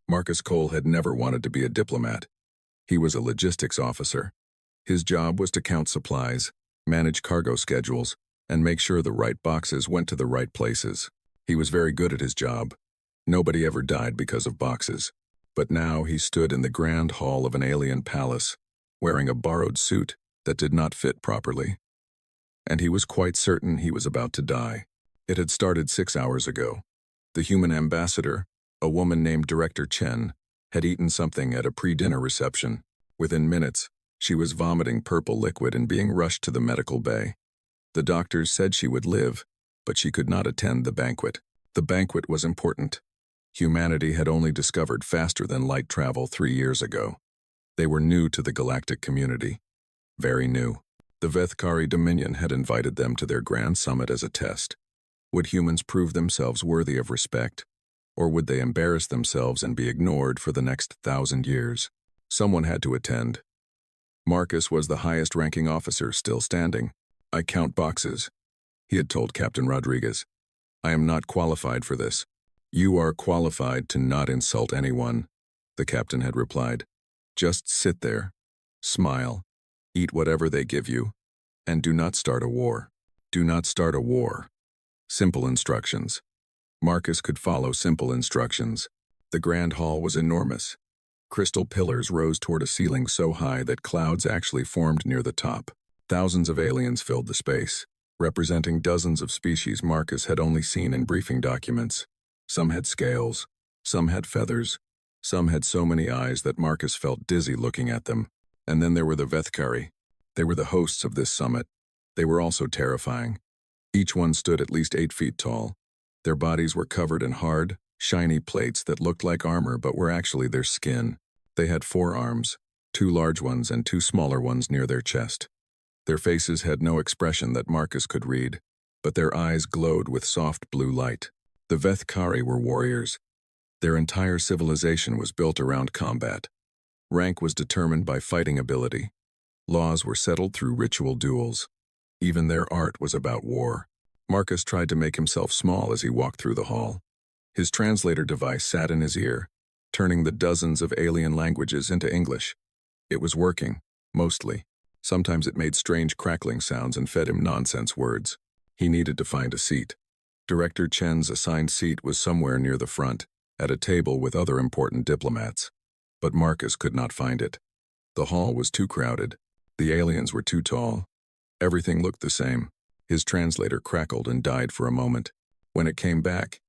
Marcus Cole had never wanted to be a diplomat. He was a logistics officer. His job was to count supplies, manage cargo schedules, and make sure the right boxes went to the right places. He was very good at his job. Nobody ever died because of boxes. But now he stood in the grand hall of an alien palace, wearing a borrowed suit that did not fit properly. And he was quite certain he was about to die. It had started 6 hours ago. The human ambassador, a woman named Director Chen, had eaten something at a pre-dinner reception. Within minutes, she was vomiting purple liquid and being rushed to the medical bay. The doctors said she would live, but she could not attend the banquet. The banquet was important. Humanity had only discovered faster-than-light travel 3 years ago. They were new to the galactic community. Very new. The Vethkari Dominion had invited them to their grand summit as a test. Would humans prove themselves worthy of respect, or would they embarrass themselves and be ignored for the next 1,000 years? Someone had to attend. Marcus was the highest-ranking officer still standing. "I count boxes," he had told Captain Rodriguez. "I am not qualified for this." "You are qualified to not insult anyone," the captain had replied. "Just sit there, smile, eat whatever they give you, and do not start a war. Do not start a war." Simple instructions. Marcus could follow simple instructions. The grand hall was enormous. Crystal pillars rose toward a ceiling so high that clouds actually formed near the top. Thousands of aliens filled the space, representing dozens of species Marcus had only seen in briefing documents. Some had scales, some had feathers, some had so many eyes that Marcus felt dizzy looking at them. And then there were the Vethkari. They were the hosts of this summit. They were also terrifying. Each one stood at least 8 feet tall. Their bodies were covered in hard, shiny plates that looked like armor but were actually their skin. They had 4 arms, 2 large ones and 2 smaller ones near their chest. Their faces had no expression that Marcus could read, but their eyes glowed with soft blue light. The Vethkari were warriors. Their entire civilization was built around combat. Rank was determined by fighting ability. Laws were settled through ritual duels. Even their art was about war. Marcus tried to make himself small as he walked through the hall. His translator device sat in his ear, turning the dozens of alien languages into English. It was working, mostly. Sometimes it made strange crackling sounds and fed him nonsense words. He needed to find a seat. Director Chen's assigned seat was somewhere near the front, at a table with other important diplomats. But Marcus could not find it. The hall was too crowded. The aliens were too tall. Everything looked the same. His translator crackled and died for a moment. When it came back,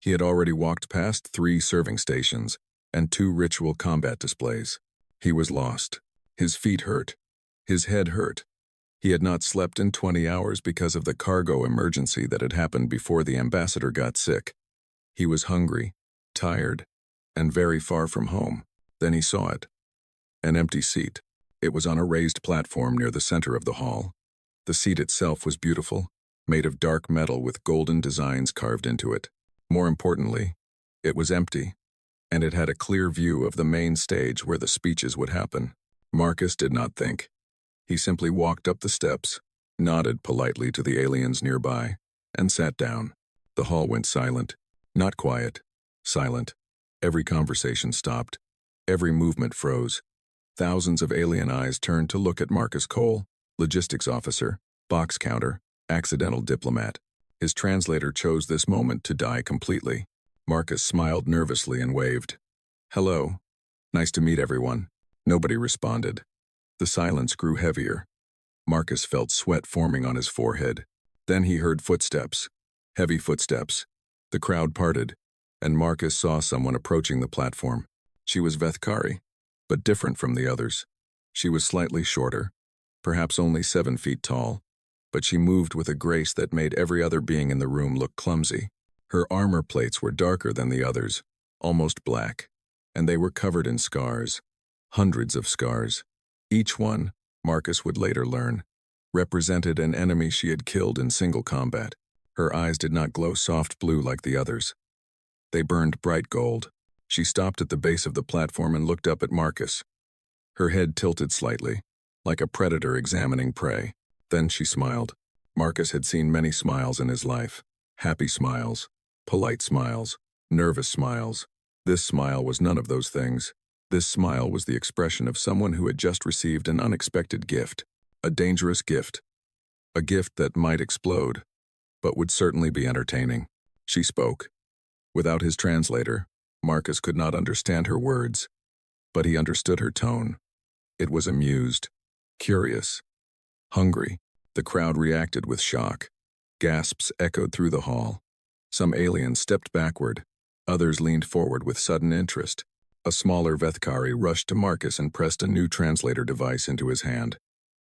he had already walked past 3 serving stations and 2 ritual combat displays. He was lost. His feet hurt. His head hurt. He had not slept in 20 hours because of the cargo emergency that had happened before the ambassador got sick. He was hungry, tired, and very far from home. Then he saw it. An empty seat. It was on a raised platform near the center of the hall. The seat itself was beautiful, made of dark metal with golden designs carved into it. More importantly, it was empty, and it had a clear view of the main stage where the speeches would happen. Marcus did not think. He simply walked up the steps, nodded politely to the aliens nearby, and sat down. The hall went silent. Not quiet. Silent. Every conversation stopped. Every movement froze. Thousands of alien eyes turned to look at Marcus Cole, logistics officer, box counter, accidental diplomat. His translator chose this moment to die completely. Marcus smiled nervously and waved. "Hello. Nice to meet everyone." Nobody responded. The silence grew heavier. Marcus felt sweat forming on his forehead. Then he heard footsteps. Heavy footsteps. The crowd parted, and Marcus saw someone approaching the platform. She was Vethkari, but different from the others. She was slightly shorter, perhaps only 7 feet tall, but she moved with a grace that made every other being in the room look clumsy. Her armor plates were darker than the others, almost black, and they were covered in scars. Hundreds of scars. Each one, Marcus would later learn, represented an enemy she had killed in single combat. Her eyes did not glow soft blue like the others. They burned bright gold. She stopped at the base of the platform and looked up at Marcus. Her head tilted slightly, like a predator examining prey. Then she smiled. Marcus had seen many smiles in his life. Happy smiles, polite smiles, nervous smiles, This smile was none of those things. This smile was the expression of someone who had just received an unexpected gift, a dangerous gift, a gift that might explode, but would certainly be entertaining. She spoke. Without his translator, Marcus could not understand her words, but he understood her tone. It was amused, curious, hungry. The crowd reacted with shock. Gasps echoed through the hall. Some aliens stepped backward. Others leaned forward with sudden interest. A smaller Vethkari rushed to Marcus and pressed a new translator device into his hand.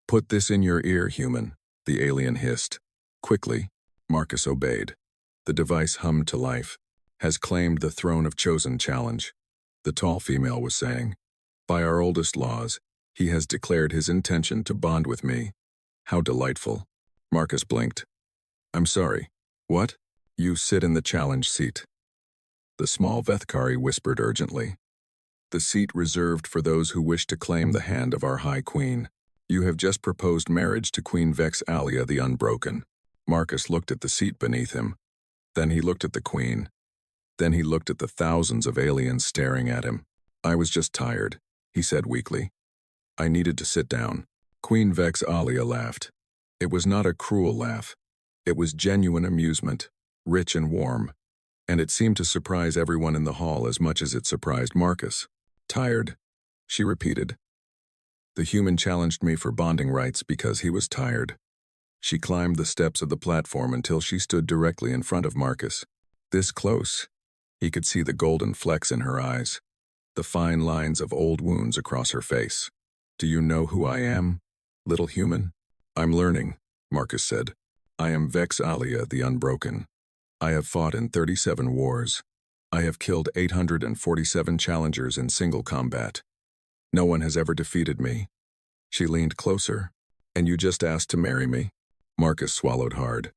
"Put this in your ear, human," the alien hissed. Quickly, Marcus obeyed. The device hummed to life. "Has claimed the throne of chosen challenge," the tall female was saying. "By our oldest laws, he has declared his intention to bond with me." How delightful. Marcus blinked. "I'm sorry. What?" "You sit in the challenge seat," the small Vethkari whispered urgently. "The seat reserved for those who wish to claim the hand of our High Queen. You have just proposed marriage to Queen Vex Alia the Unbroken." Marcus looked at the seat beneath him. Then he looked at the Queen. Then he looked at the thousands of aliens staring at him. "I was just tired," he said weakly. "I needed to sit down." Queen Vex Alia laughed. It was not a cruel laugh. It was genuine amusement, rich and warm, and it seemed to surprise everyone in the hall as much as it surprised Marcus. "Tired," she repeated. "The human challenged me for bonding rights because he was tired." She climbed the steps of the platform until she stood directly in front of Marcus. This close, he could see the golden flecks in her eyes, the fine lines of old wounds across her face. "Do you know who I am, little human?" "I'm learning," Marcus said. "I am Vex Alia the Unbroken. I have fought in 37 wars. I have killed 847 challengers in single combat. No one has ever defeated me." She leaned closer. "And you just asked to marry me?" Marcus swallowed hard.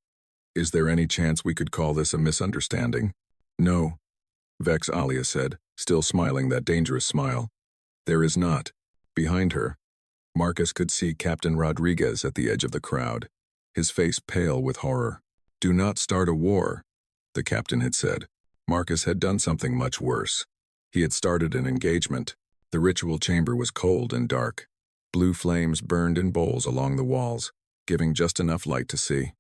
"Is there any chance we could call this a misunderstanding?" "No," Vex Alia said, still smiling that dangerous smile. "There is not." Behind her, Marcus could see Captain Rodriguez at the edge of the crowd, his face pale with horror. "Do not start a war," the captain had said. Marcus had done something much worse. He had started an engagement. The ritual chamber was cold and dark. Blue flames burned in bowls along the walls, giving just enough light to see.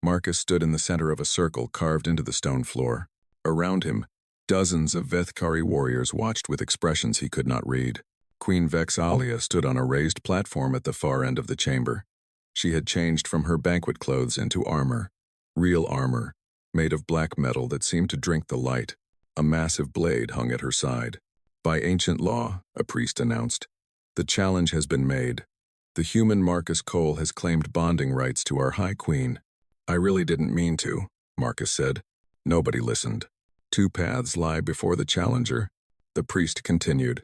Marcus stood in the center of a circle carved into the stone floor. Around him, dozens of Vethkari warriors watched with expressions he could not read. Queen Vex Alia stood on a raised platform at the far end of the chamber. She had changed from her banquet clothes into armor, real armor, made of black metal that seemed to drink the light. A massive blade hung at her side. "By ancient law," a priest announced, "the challenge has been made. The human Marcus Cole has claimed bonding rights to our High Queen." "I really didn't mean to," Marcus said. Nobody listened. "Two paths lie before the challenger," the priest continued.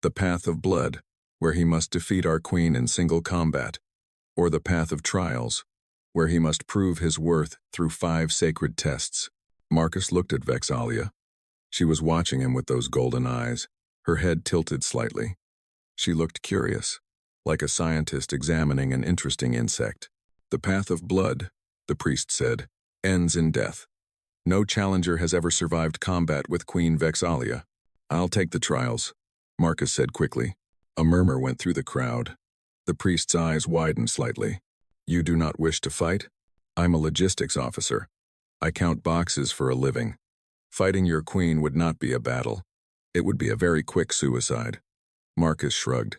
"The path of blood, where he must defeat our queen in single combat, or the path of trials, where he must prove his worth through 5 sacred tests." Marcus looked at Vex Alia. She was watching him with those golden eyes, her head tilted slightly. She looked curious, like a scientist examining an interesting insect. "The path of blood," the priest said, "ends in death. No challenger has ever survived combat with Queen Vex Alia." "I'll take the trials," Marcus said quickly. A murmur went through the crowd. The priest's eyes widened slightly. "You do not wish to fight? I'm a logistics officer. I count boxes for a living. Fighting your queen would not be a battle. It would be a very quick suicide." Marcus shrugged.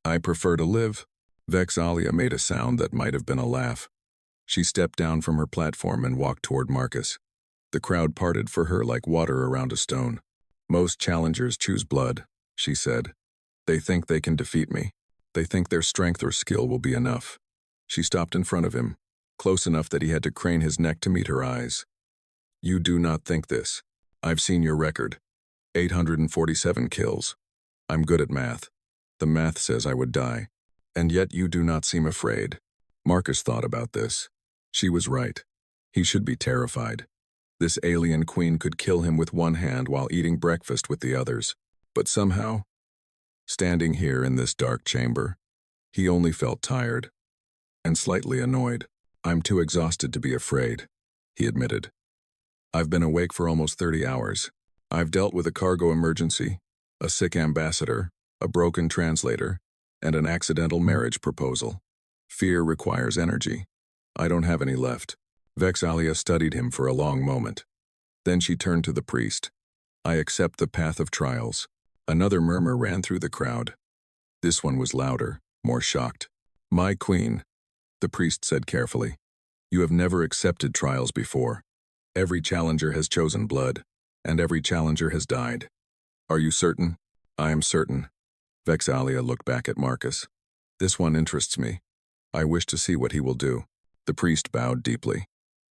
"I prefer to live." Vex Alia made a sound that might have been a laugh. She stepped down from her platform and walked toward Marcus. The crowd parted for her like water around a stone. "Most challengers choose blood," she said. "They think they can defeat me. They think their strength or skill will be enough." She stopped in front of him, close enough that he had to crane his neck to meet her eyes. "You do not think this. I've seen your record. 847 kills. I'm good at math. The math says I would die. And yet you do not seem afraid." Marcus thought about this. She was right. He should be terrified. This alien queen could kill him with one hand while eating breakfast with the others. But somehow, standing here in this dark chamber, he only felt tired and slightly annoyed. "I'm too exhausted to be afraid," he admitted. "I've been awake for almost 30 hours. I've dealt with a cargo emergency, a sick ambassador, a broken translator, and an accidental marriage proposal. Fear requires energy. I don't have any left. Vex'ahlia studied him for a long moment. Then she turned to the priest. I accept the path of trials. Another murmur ran through the crowd. This one was louder, more shocked. My queen, the priest said carefully. You have never accepted trials before. Every challenger has chosen blood, and every challenger has died. Are you certain? I am certain. Vex'ahlia looked back at Marcus. This one interests me. I wish to see what he will do. The priest bowed deeply.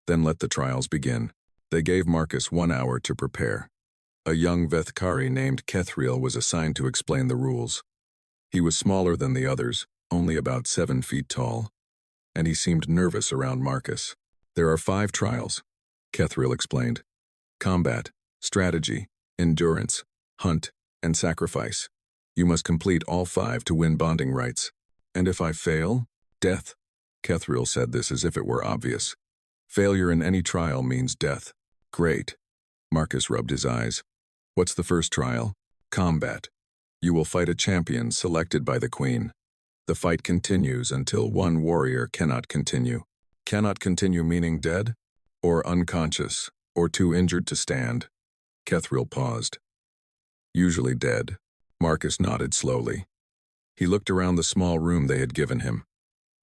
Then let the trials begin. They gave Marcus 1 hour to prepare. A young Vethkari named Kethriel was assigned to explain the rules. He was smaller than the others, only about 7 feet tall, and he seemed nervous around Marcus. There are 5 trials, Kethriel explained. Combat, strategy, endurance, hunt, and sacrifice. You must complete all 5 to win bonding rights. And if I fail, death. Kethriel said this as if it were obvious. Failure in any trial means death. Great. Marcus rubbed his eyes. What's the first trial? Combat. You will fight a champion selected by the queen. The fight continues until one warrior cannot continue. Cannot continue meaning dead? Or unconscious, or too injured to stand? Kethriel paused. Usually dead. Marcus nodded slowly. He looked around the small room they had given him.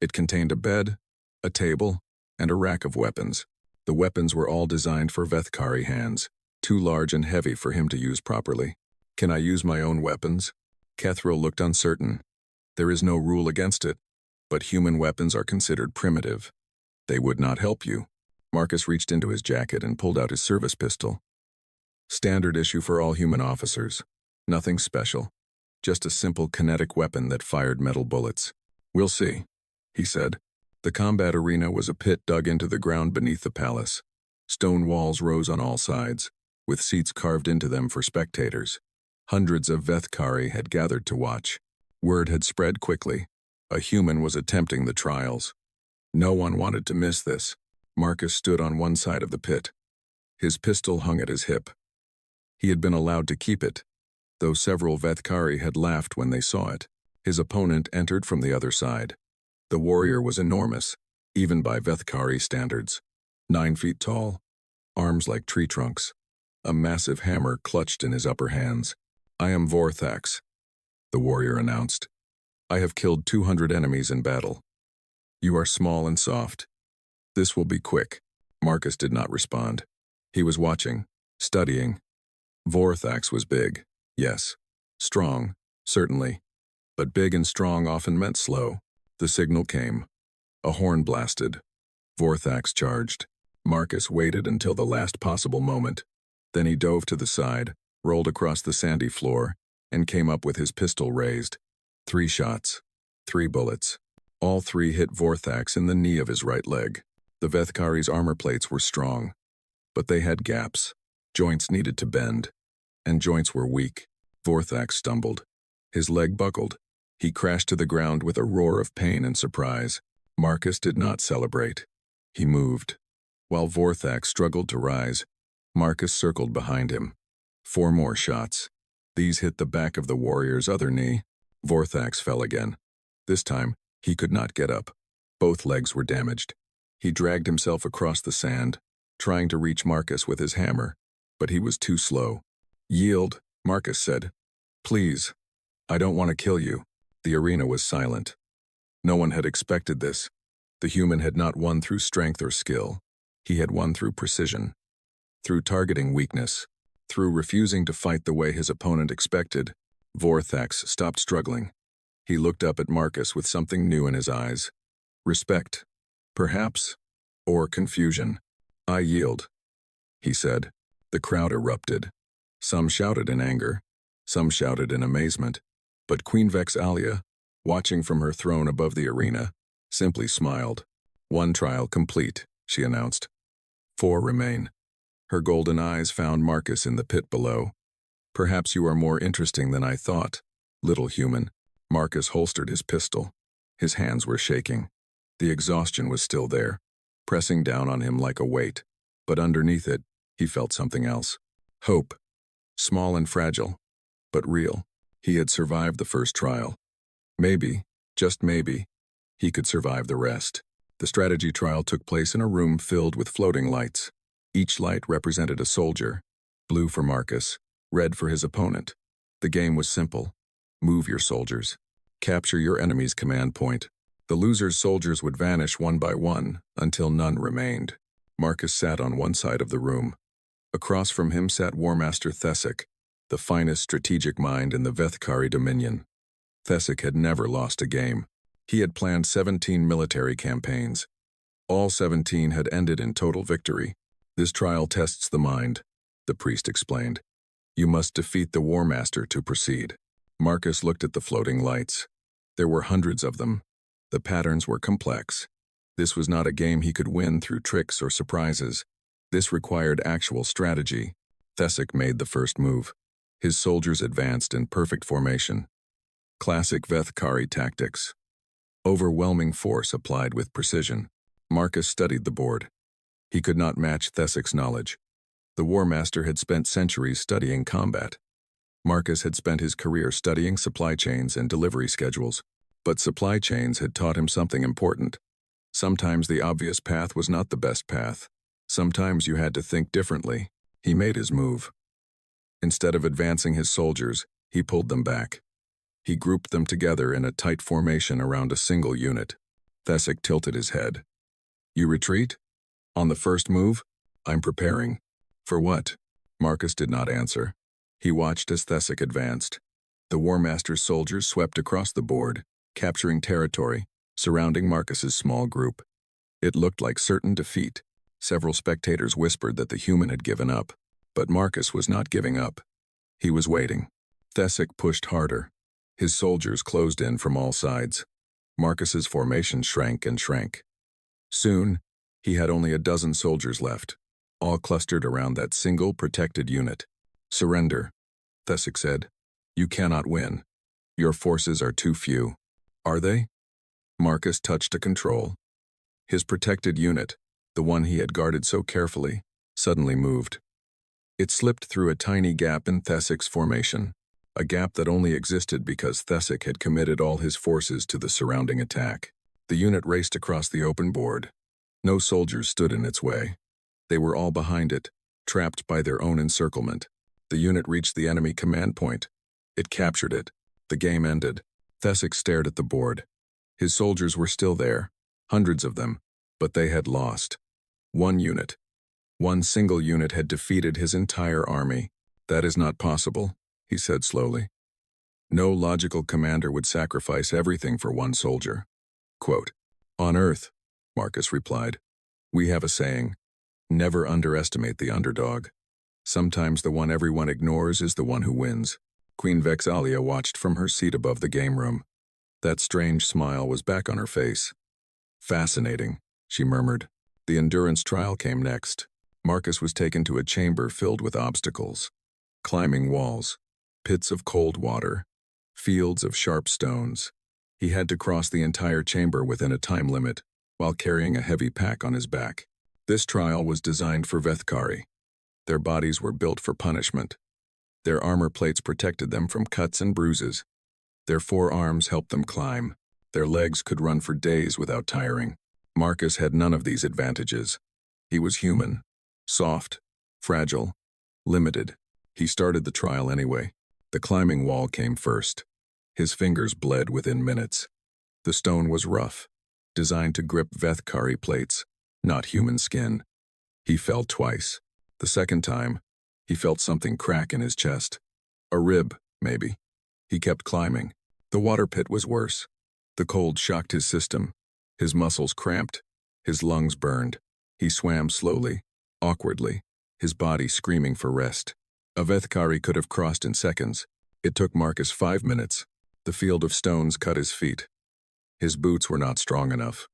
It contained a bed, a table, and a rack of weapons. The weapons were all designed for Vethkari hands, too large and heavy for him to use properly. Can I use my own weapons? Kethriel looked uncertain. There is no rule against it, but human weapons are considered primitive. They would not help you. Marcus reached into his jacket and pulled out his service pistol. Standard issue for all human officers. Nothing special. Just a simple kinetic weapon that fired metal bullets. We'll see, he said. The combat arena was a pit dug into the ground beneath the palace. Stone walls rose on all sides, with seats carved into them for spectators. Hundreds of Vethkari had gathered to watch. Word had spread quickly. A human was attempting the trials. No one wanted to miss this. Marcus stood on one side of the pit. His pistol hung at his hip. He had been allowed to keep it, though several Vethkari had laughed when they saw it. His opponent entered from the other side. The warrior was enormous, even by Vethkari standards. 9 feet tall, arms like tree trunks, a massive hammer clutched in his upper hands. I am Vorthax, the warrior announced. I have killed 200 enemies in battle. You are small and soft. This will be quick. Marcus did not respond. He was watching, studying. Vorthax was big, yes. Strong, certainly. But big and strong often meant slow. The signal came. A horn blasted. Vorthax charged. Marcus waited until the last possible moment. Then he dove to the side, rolled across the sandy floor, and came up with his pistol raised. 3 shots. 3 bullets. All 3 hit Vorthax in the knee of his right leg. The Vethkari's armor plates were strong, but they had gaps. Joints needed to bend, and joints were weak. Vorthax stumbled. His leg buckled. He crashed to the ground with a roar of pain and surprise. Marcus did not celebrate. He moved. While Vorthax struggled to rise, Marcus circled behind him. 4 more shots. These hit the back of the warrior's other knee. Vorthax fell again. This time, he could not get up. Both legs were damaged. He dragged himself across the sand, trying to reach Marcus with his hammer, but he was too slow. Yield, Marcus said. Please. I don't want to kill you. The arena was silent. No one had expected this. The human had not won through strength or skill. He had won through precision. Through targeting weakness. Through refusing to fight the way his opponent expected. Vorthax stopped struggling. He looked up at Marcus with something new in his eyes. Respect. Perhaps. Or confusion. I yield, he said. The crowd erupted. Some shouted in anger. Some shouted in amazement. But Queen Vex'ahlia, watching from her throne above the arena, simply smiled. 1 trial complete, she announced. 4 remain. Her golden eyes found Marcus in the pit below. Perhaps you are more interesting than I thought, little human. Marcus holstered his pistol. His hands were shaking. The exhaustion was still there, pressing down on him like a weight. But underneath it, he felt something else. Hope. Small and fragile, but real. He had survived the first trial. Maybe, just maybe, he could survive the rest. The strategy trial took place in a room filled with floating lights. Each light represented a soldier, blue for Marcus, red for his opponent. The game was simple. Move your soldiers. Capture your enemy's command point. The loser's soldiers would vanish one by one until none remained. Marcus sat on one side of the room. Across from him sat War Master Thesic, the finest strategic mind in the Vethkari Dominion. Thesic had never lost a game. He had planned 17 military campaigns. All 17 had ended in total victory. This trial tests the mind, the priest explained. You must defeat the War Master to proceed. Marcus looked at the floating lights. There were hundreds of them. The patterns were complex. This was not a game he could win through tricks or surprises. This required actual strategy. Thesic made the first move. His soldiers advanced in perfect formation. Classic Vethkari tactics. Overwhelming force applied with precision. Marcus studied the board. He could not match Thesic's knowledge. The War Master had spent centuries studying combat. Marcus had spent his career studying supply chains and delivery schedules. But supply chains had taught him something important. Sometimes the obvious path was not the best path. Sometimes you had to think differently. He made his move. Instead of advancing his soldiers, he pulled them back. He grouped them together in a tight formation around a single unit. Thesic tilted his head. You retreat? On the first move? I'm preparing. For what? Marcus did not answer. He watched as Thesic advanced. The War Master's soldiers swept across the board, capturing territory, surrounding Marcus's small group. It looked like certain defeat. Several spectators whispered that the human had given up, but Marcus was not giving up. He was waiting. Thesic pushed harder. His soldiers closed in from all sides. Marcus's formation shrank and shrank. Soon, he had only a dozen soldiers left, all clustered around that single protected unit. Surrender, Thesic said. You cannot win. Your forces are too few. Are they? Marcus touched a control. His protected unit, the one he had guarded so carefully, suddenly moved. It slipped through a tiny gap in Thesic's formation, a gap that only existed because Thesic had committed all his forces to the surrounding attack. The unit raced across the open board. No soldiers stood in its way. They were all behind it, trapped by their own encirclement. The unit reached the enemy command point. It captured it. The game ended. Thesic stared at the board. His soldiers were still there, hundreds of them, but they had lost. One single unit had defeated his entire army. That is not possible, he said slowly. No logical commander would sacrifice everything for one soldier. Quote, On Earth, Marcus replied, we have a saying, never underestimate the underdog. Sometimes the one everyone ignores is the one who wins. Queen Vexalia watched from her seat above the game room. That strange smile was back on her face. Fascinating, she murmured. The endurance trial came next. Marcus was taken to a chamber filled with obstacles. Climbing walls, pits of cold water, fields of sharp stones. He had to cross the entire chamber within a time limit, while carrying a heavy pack on his back. This trial was designed for Vethkari. Their bodies were built for punishment. Their armor plates protected them from cuts and bruises. Their forearms helped them climb. Their legs could run for days without tiring. Marcus had none of these advantages. He was human, soft, fragile, limited. He started the trial anyway. The climbing wall came first. His fingers bled within minutes. The stone was rough, designed to grip Vethkari plates, not human skin. He fell twice. The second time, he felt something crack in his chest. A rib, maybe. He kept climbing. The water pit was worse. The cold shocked his system. His muscles cramped. His lungs burned. He swam slowly, awkwardly, his body screaming for rest. A Vethkari could have crossed in seconds. It took Marcus 5 minutes. The field of stones cut his feet. His boots were not strong enough.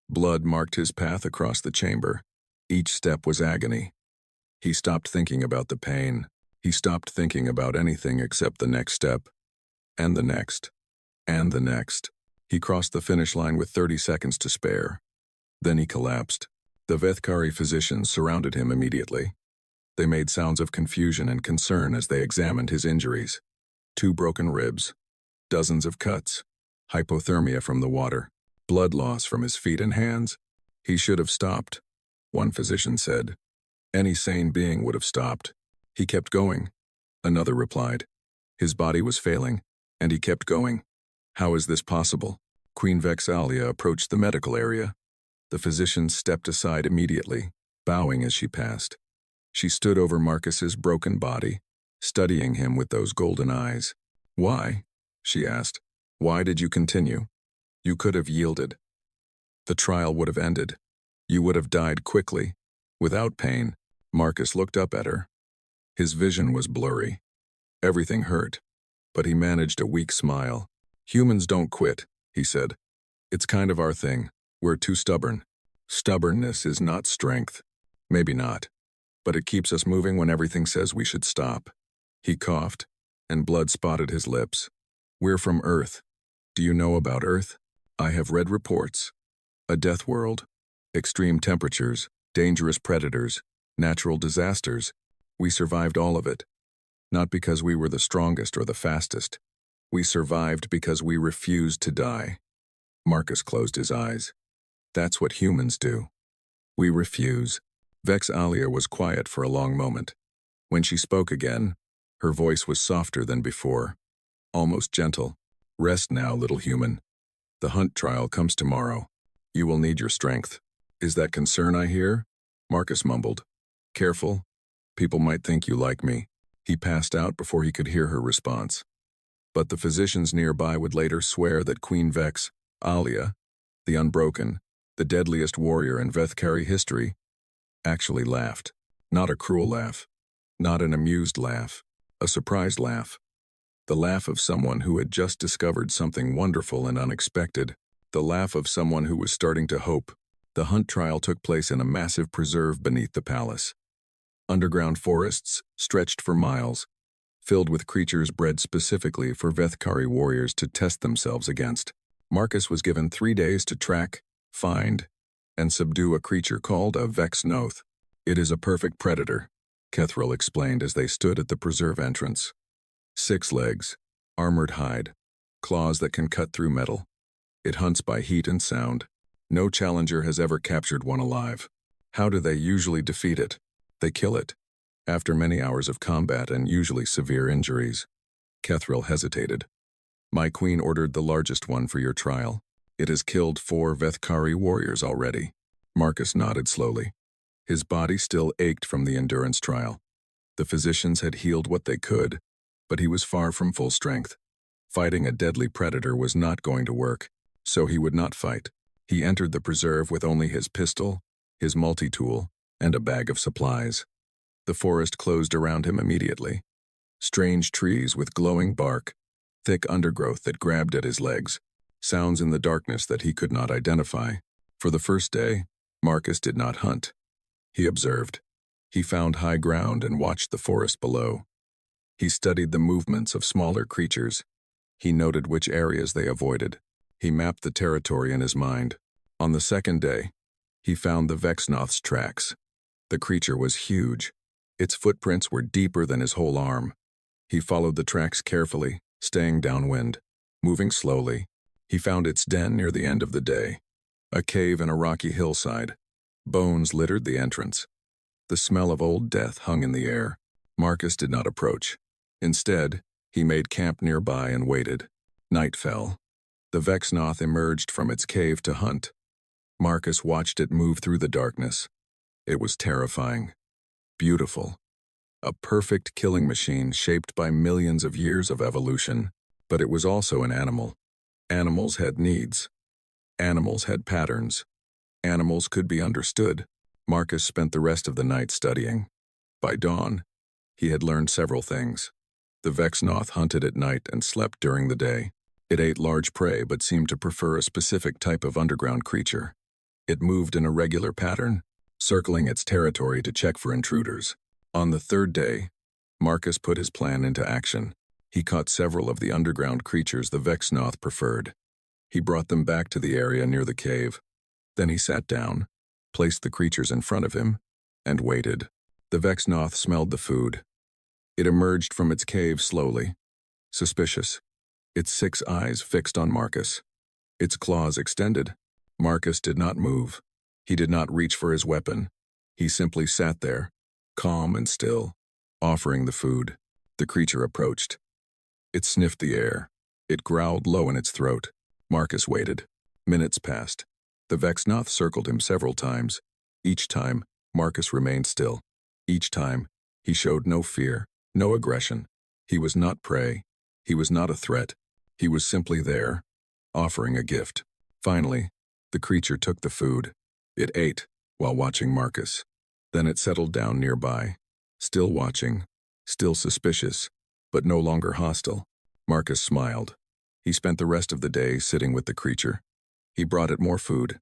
Blood marked his path across the chamber. Each step was agony. He stopped thinking about the pain. He stopped thinking about anything except the next step. And the next. And the next. He crossed the finish line with 30 seconds to spare. Then he collapsed. The Vethkari physicians surrounded him immediately. They made sounds of confusion and concern as they examined his injuries. 2 broken ribs, dozens of cuts, hypothermia from the water, blood loss from his feet and hands. He should have stopped, one physician said. Any sane being would have stopped. He kept going, another replied. His body was failing, and he kept going. How is this possible? Queen Vex'Alia approached the medical area. The physician stepped aside immediately, bowing as she passed. She stood over Marcus's broken body, studying him with those golden eyes. Why? She asked. Why did you continue? You could have yielded. The trial would have ended. You would have died quickly, without pain. Marcus looked up at her. His vision was blurry. Everything hurt, but he managed a weak smile. Humans don't quit, he said. It's kind of our thing. We're too stubborn. Stubbornness is not strength. Maybe not. But it keeps us moving when everything says we should stop. He coughed, and blood spotted his lips. We're from Earth. Do you know about Earth? I have read reports. A death world. Extreme temperatures, dangerous predators, natural disasters. We survived all of it. Not because we were the strongest or the fastest. We survived because we refused to die. Marcus closed his eyes. That's what humans do. We refuse. Vex'Alia was quiet for a long moment. When she spoke again, her voice was softer than before, almost gentle. Rest now, little human. The hunt trial comes tomorrow. You will need your strength. Is that concern I hear? Marcus mumbled. Careful. People might think you like me. He passed out before he could hear her response. But the physicians nearby would later swear that Queen Vex'Alia, the Unbroken, the deadliest warrior in Vethkari history, actually laughed. Not a cruel laugh. Not an amused laugh. A surprised laugh. The laugh of someone who had just discovered something wonderful and unexpected. The laugh of someone who was starting to hope. The hunt trial took place in a massive preserve beneath the palace. Underground forests stretched for miles, filled with creatures bred specifically for Vethkari warriors to test themselves against. Marcus was given 3 days to track, find, and subdue a creature called a Vex'noth. It is a perfect predator, Kethril explained as they stood at the preserve entrance. 6 legs, armored hide, claws that can cut through metal. It hunts by heat and sound. No challenger has ever captured one alive. How do they usually defeat it? They kill it. After many hours of combat and usually severe injuries. Kethril hesitated. My queen ordered the largest one for your trial. It has killed 4 Vethkari warriors already. Marcus nodded slowly. His body still ached from the endurance trial. The physicians had healed what they could, but he was far from full strength. Fighting a deadly predator was not going to work, so he would not fight. He entered the preserve with only his pistol, his multi-tool, and a bag of supplies. The forest closed around him immediately. Strange trees with glowing bark, thick undergrowth that grabbed at his legs, sounds in the darkness that he could not identify. For the first day, Marcus did not hunt. He observed. He found high ground and watched the forest below. He studied the movements of smaller creatures. He noted which areas they avoided. He mapped the territory in his mind. On the second day, he found the Vex'noth's tracks. The creature was huge. Its footprints were deeper than his whole arm. He followed the tracks carefully, staying downwind. Moving slowly, he found its den near the end of the day. A cave in a rocky hillside. Bones littered the entrance. The smell of old death hung in the air. Marcus did not approach. Instead, he made camp nearby and waited. Night fell. The Vex'noth emerged from its cave to hunt. Marcus watched it move through the darkness. It was terrifying. Beautiful. A perfect killing machine shaped by millions of years of evolution. But it was also an animal. Animals had needs. Animals had patterns. Animals could be understood. Marcus spent the rest of the night studying. By dawn, he had learned several things. The Vex'noth hunted at night and slept during the day. It ate large prey but seemed to prefer a specific type of underground creature. It moved in a regular pattern, circling its territory to check for intruders. On the third day, Marcus put his plan into action. He caught several of the underground creatures the Vex'noth preferred. He brought them back to the area near the cave. Then he sat down, placed the creatures in front of him, and waited. The Vexnoth smelled the food. It emerged from its cave slowly, suspicious, its 6 eyes fixed on Marcus. Its claws extended. Marcus did not move. He did not reach for his weapon. He simply sat there, calm and still, offering the food. The creature approached. It sniffed the air. It growled low in its throat. Marcus waited. Minutes passed. The Vexnoth circled him several times. Each time, Marcus remained still. Each time, he showed no fear, no aggression. He was not prey. He was not a threat. He was simply there, offering a gift. Finally, the creature took the food. It ate while watching Marcus. Then it settled down nearby, still watching, still suspicious, but no longer hostile. Marcus smiled. He spent the rest of the day sitting with the creature. He brought it more food.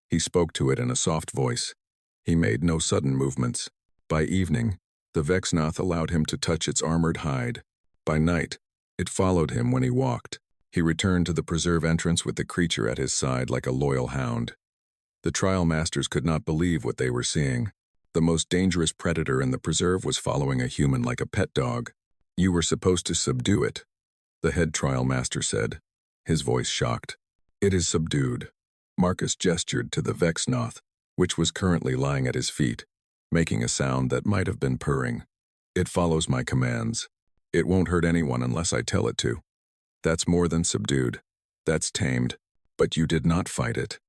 He spoke to it in a soft voice. He made no sudden movements. By evening, the Vexnoth allowed him to touch its armored hide. By night, it followed him when he walked. He returned to the preserve entrance with the creature at his side like a loyal hound. The trial masters could not believe what they were seeing. The most dangerous predator in the preserve was following a human like a pet dog. You were supposed to subdue it, the head trial master said, his voice shocked. It is subdued. Marcus gestured to the Vexnoth, which was currently lying at his feet, making a sound that might have been purring. It follows my commands. It won't hurt anyone unless I tell it to. That's more than subdued. That's tamed. But you did not fight it.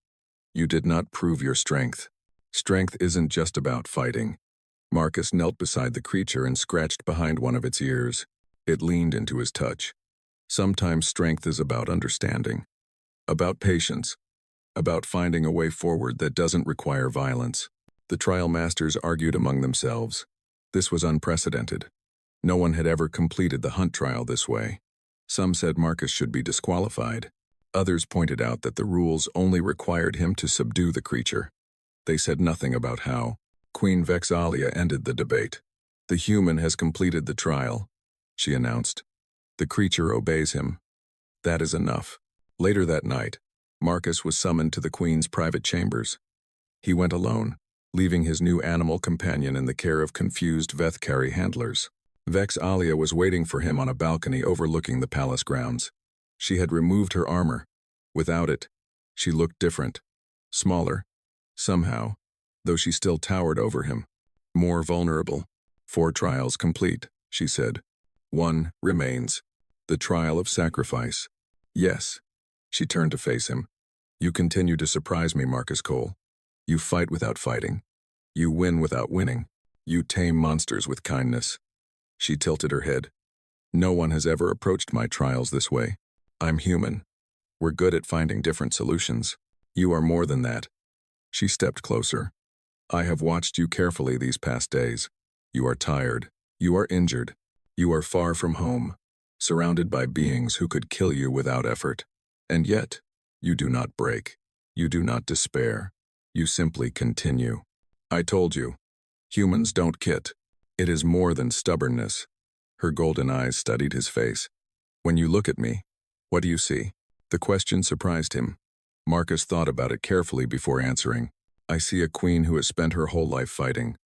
You did not prove your strength. Strength isn't just about fighting. Marcus knelt beside the creature and scratched behind one of its ears. It leaned into his touch. Sometimes strength is about understanding, about patience, about finding a way forward that doesn't require violence. The trial masters argued among themselves. This was unprecedented. No one had ever completed the hunt trial this way. Some said Marcus should be disqualified. Others pointed out that the rules only required him to subdue the creature. They said nothing about how. Queen Vexalia ended the debate. The human has completed the trial, she announced. The creature obeys him. That is enough. Later that night, Marcus was summoned to the queen's private chambers. He went alone, leaving his new animal companion in the care of confused Vethkari handlers. Vexalia was waiting for him on a balcony overlooking the palace grounds. She had removed her armor. Without it, she looked different, smaller, somehow, though she still towered over him. More vulnerable. 4 trials complete, she said. 1 remains. The trial of sacrifice. Yes. She turned to face him. You continue to surprise me, Marcus Cole. You fight without fighting. You win without winning. You tame monsters with kindness. She tilted her head. No one has ever approached my trials this way. I'm human. We're good at finding different solutions. You are more than that. She stepped closer. I have watched you carefully these past days. You are tired. You are injured. You are far from home, surrounded by beings who could kill you without effort. And yet, you do not break. You do not despair. You simply continue. I told you, humans don't quit. It is more than stubbornness. Her golden eyes studied his face. When you look at me, what do you see? The question surprised him. Marcus thought about it carefully before answering. I see a queen who has spent her whole life fighting.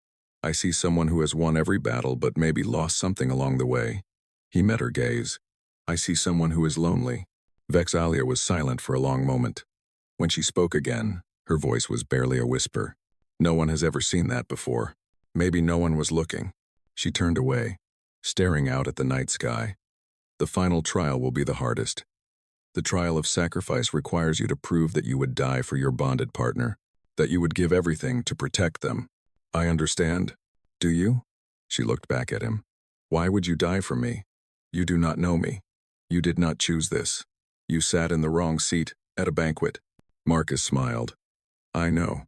I see someone who has won every battle but maybe lost something along the way. He met her gaze. I see someone who is lonely. Vexalia was silent for a long moment. When she spoke again, her voice was barely a whisper. No one has ever seen that before. Maybe no one was looking. She turned away, staring out at the night sky. The final trial will be the hardest. The trial of sacrifice requires you to prove that you would die for your bonded partner, that you would give everything to protect them. I understand. Do you? She looked back at him. Why would you die for me? You do not know me. You did not choose this. You sat in the wrong seat at a banquet. Marcus smiled. I know.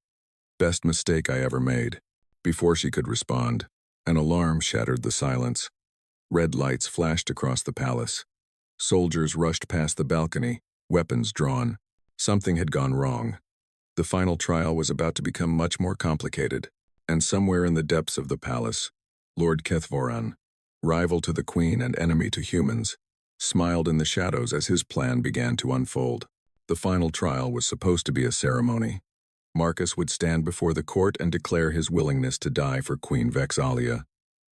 Best mistake I ever made. Before she could respond, an alarm shattered the silence. Red lights flashed across the palace. Soldiers rushed past the balcony, weapons drawn. Something had gone wrong. The final trial was about to become much more complicated, and somewhere in the depths of the palace, Lord Kethvoran, rival to the queen and enemy to humans, smiled in the shadows as his plan began to unfold. The final trial was supposed to be a ceremony, Marcus would stand before the court and declare his willingness to die for Queen Vex'ahlia.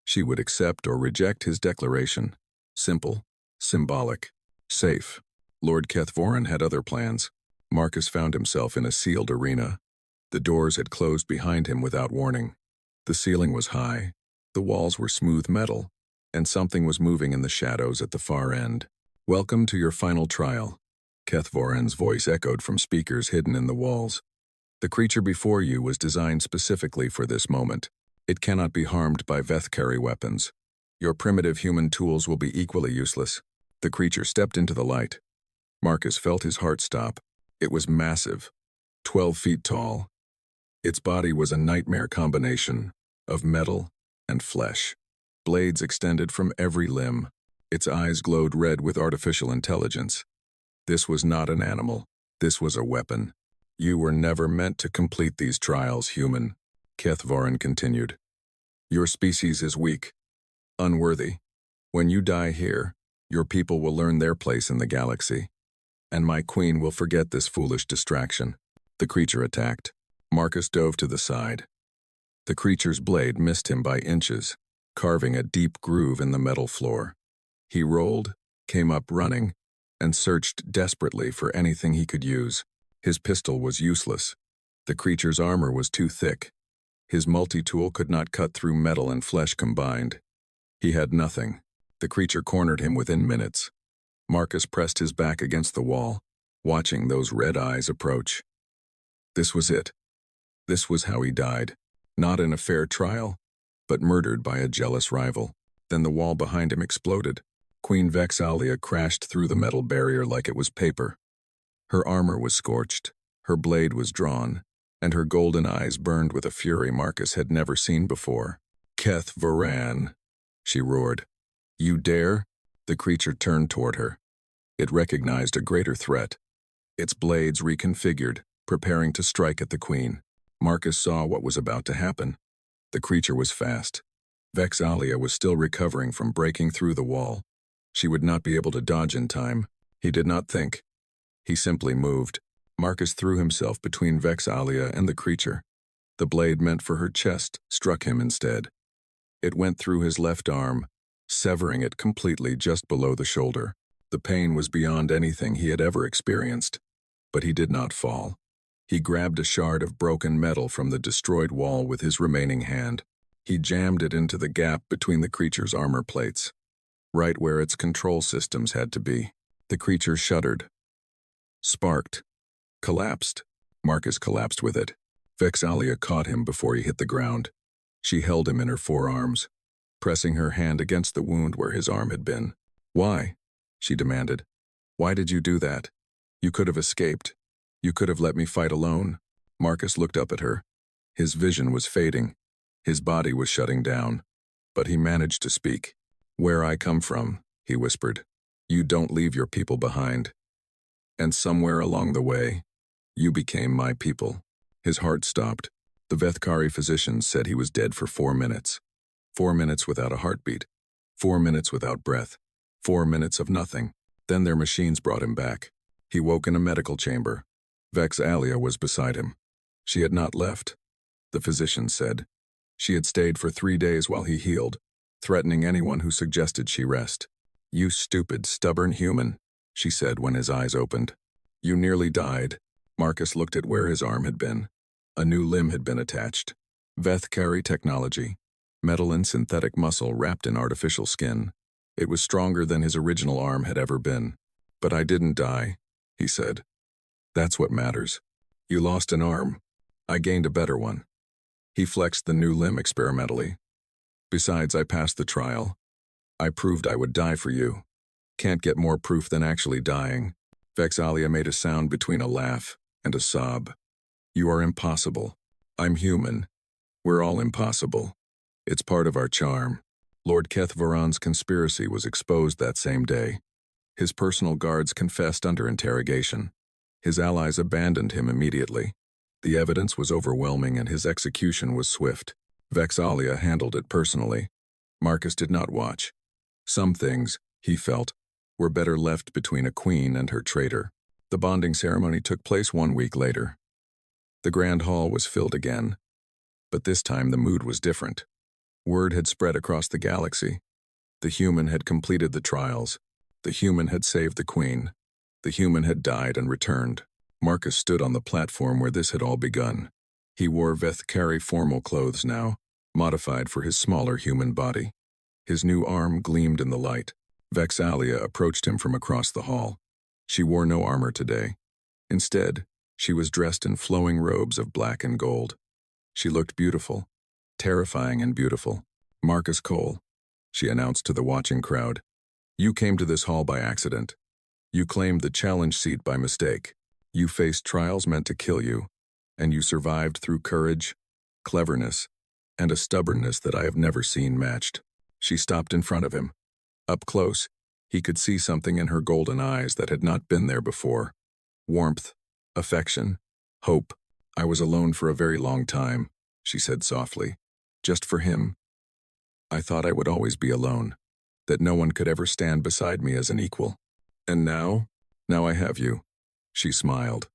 She would accept or reject his declaration. Simple, symbolic, safe. Lord Kethvoran had other plans. Marcus found himself in a sealed arena. The doors had closed behind him without warning. The ceiling was high, the walls were smooth metal, and something was moving in the shadows at the far end. "Welcome to your final trial," Kethvoran's voice echoed from speakers hidden in the walls. "The creature before you was designed specifically for this moment. It cannot be harmed by Vethkari weapons. Your primitive human tools will be equally useless." The creature stepped into the light. Marcus felt his heart stop. It was massive, 12 feet tall. Its body was a nightmare combination of metal and flesh. Blades extended from every limb. Its eyes glowed red with artificial intelligence. This was not an animal. This was a weapon. "You were never meant to complete these trials, human," Kethvoran continued. "Your species is weak, unworthy. When you die here, your people will learn their place in the galaxy, and my queen will forget this foolish distraction." The creature attacked. Marcus dove to the side. The creature's blade missed him by inches, carving a deep groove in the metal floor. He rolled, came up running, and searched desperately for anything he could use. His pistol was useless. The creature's armor was too thick. His multi-tool could not cut through metal and flesh combined. He had nothing. The creature cornered him within minutes. Marcus pressed his back against the wall, watching those red eyes approach. This was it. This was how he died. Not in a fair trial, but murdered by a jealous rival. Then the wall behind him exploded. Queen Vex'ahlia crashed through the metal barrier like it was paper. Her armor was scorched, her blade was drawn, and her golden eyes burned with a fury Marcus had never seen before. "Kethvoran," she roared. "You dare?" The creature turned toward her. It recognized a greater threat. Its blades reconfigured, preparing to strike at the queen. Marcus saw what was about to happen. The creature was fast. Vex'ahlia was still recovering from breaking through the wall. She would not be able to dodge in time. He did not think. He simply moved. Marcus threw himself between Vex'ahlia and the creature. The blade meant for her chest struck him instead. It went through his left arm, severing it completely just below the shoulder. The pain was beyond anything he had ever experienced. But he did not fall. He grabbed a shard of broken metal from the destroyed wall with his remaining hand. He jammed it into the gap between the creature's armor plates, right where its control systems had to be. The creature shuddered, sparked, collapsed. Marcus collapsed with it. Vex'ahlia caught him before he hit the ground. She held him in her forearms, pressing her hand against the wound where his arm had been. "Why?" she demanded. "Why did you do that? You could have escaped. You could have let me fight alone." Marcus looked up at her. His vision was fading. His body was shutting down. But he managed to speak. "Where I come from," he whispered. "You don't leave your people behind. And somewhere along the way, you became my people." His heart stopped. The Vethkari physicians said he was dead for 4 minutes. 4 minutes without a heartbeat. 4 minutes without breath. 4 minutes of nothing. Then their machines brought him back. He woke in a medical chamber. Vex'ahlia was beside him. She had not left, the physician said. She had stayed for 3 days while he healed, threatening anyone who suggested she rest. "You stupid, stubborn human," she said when his eyes opened. "You nearly died." Marcus looked at where his arm had been. A new limb had been attached. Vethkari technology, metal and synthetic muscle wrapped in artificial skin. It was stronger than his original arm had ever been. "But I didn't die," he said. "That's what matters. You lost an arm. I gained a better one." He flexed the new limb experimentally. "Besides, I passed the trial. I proved I would die for you. Can't get more proof than actually dying." Vex'ahlia made a sound between a laugh and a sob. "You are impossible. I'm human. We're all impossible. It's part of our charm." Lord Kethvoran's conspiracy was exposed that same day. His personal guards confessed under interrogation. His allies abandoned him immediately. The evidence was overwhelming and his execution was swift. Vex'ahlia handled it personally. Marcus did not watch. Some things, he felt, were better left between a queen and her traitor. The bonding ceremony took place 1 week later. The grand hall was filled again, but this time the mood was different. Word had spread across the galaxy. The human had completed the trials. The human had saved the queen. The human had died and returned. Marcus stood on the platform where this had all begun. He wore Vethkari formal clothes now, modified for his smaller human body. His new arm gleamed in the light. Vex'ahlia approached him from across the hall. She wore no armor today. Instead, she was dressed in flowing robes of black and gold. She looked beautiful, terrifying and beautiful. Marcus Cole, she announced to the watching crowd. You came to this hall by accident. You claimed the challenge seat by mistake. You faced trials meant to kill you, and you survived through courage, cleverness, and a stubbornness that I have never seen matched. She stopped in front of him. Up close, he could see something in her golden eyes that had not been there before. Warmth, affection, hope. I was alone for a very long time, she said softly. Just for him. I thought I would always be alone, that no one could ever stand beside me as an equal. And now I have you. She smiled.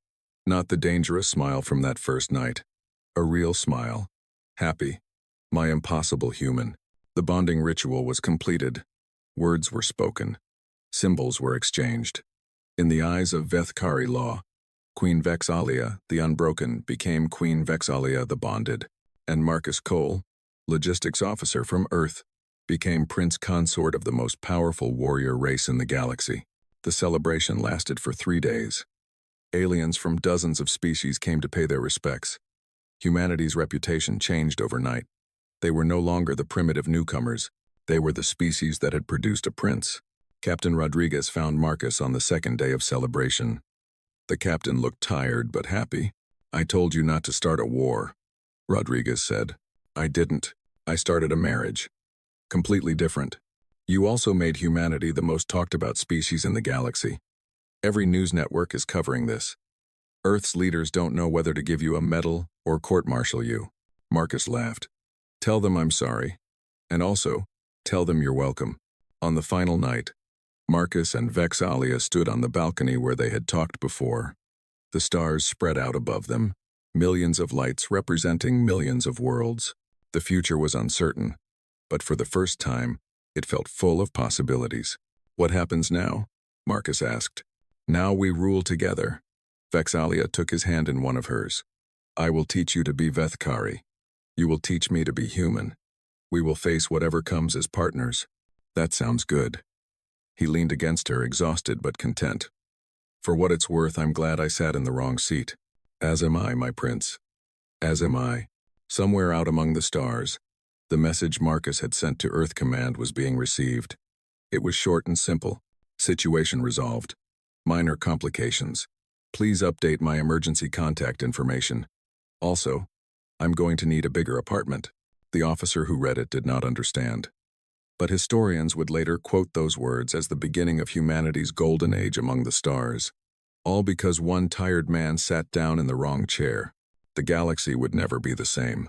Not the dangerous smile from that first night. A real smile. Happy. My impossible human. The bonding ritual was completed. Words were spoken. Symbols were exchanged. In the eyes of Vethkari law, Queen Vex'ahlia, the unbroken, became Queen Vex'ahlia the bonded, and Marcus Cole, logistics officer from Earth, became Prince Consort of the most powerful warrior race in the galaxy. The celebration lasted for 3 days. Aliens from dozens of species came to pay their respects. Humanity's reputation changed overnight. They were no longer the primitive newcomers. They were the species that had produced a prince. Captain Rodriguez found Marcus on the second day of celebration. The captain looked tired but happy. I told you not to start a war, Rodriguez said. I didn't. I started a marriage. Completely different. You also made humanity the most talked about species in the galaxy. Every news network is covering this. Earth's leaders don't know whether to give you a medal or court-martial you. Marcus laughed. Tell them I'm sorry. And also, tell them you're welcome. On the final night, Marcus and Vex'ahlia stood on the balcony where they had talked before. The stars spread out above them, millions of lights representing millions of worlds. The future was uncertain, but for the first time, it felt full of possibilities. What happens now? Marcus asked. Now we rule together. Vex'ahlia took his hand in one of hers. I will teach you to be Vethkari. You will teach me to be human. We will face whatever comes as partners. That sounds good. He leaned against her, exhausted but content. For what it's worth, I'm glad I sat in the wrong seat. As am I, my prince. As am I. Somewhere out among the stars, the message Marcus had sent to Earth Command was being received. It was short and simple. Situation resolved. Minor complications. Please update my emergency contact information. Also, I'm going to need a bigger apartment. The officer who read it did not understand. But historians would later quote those words as the beginning of humanity's golden age among the stars. All because one tired man sat down in the wrong chair. The galaxy would never be the same.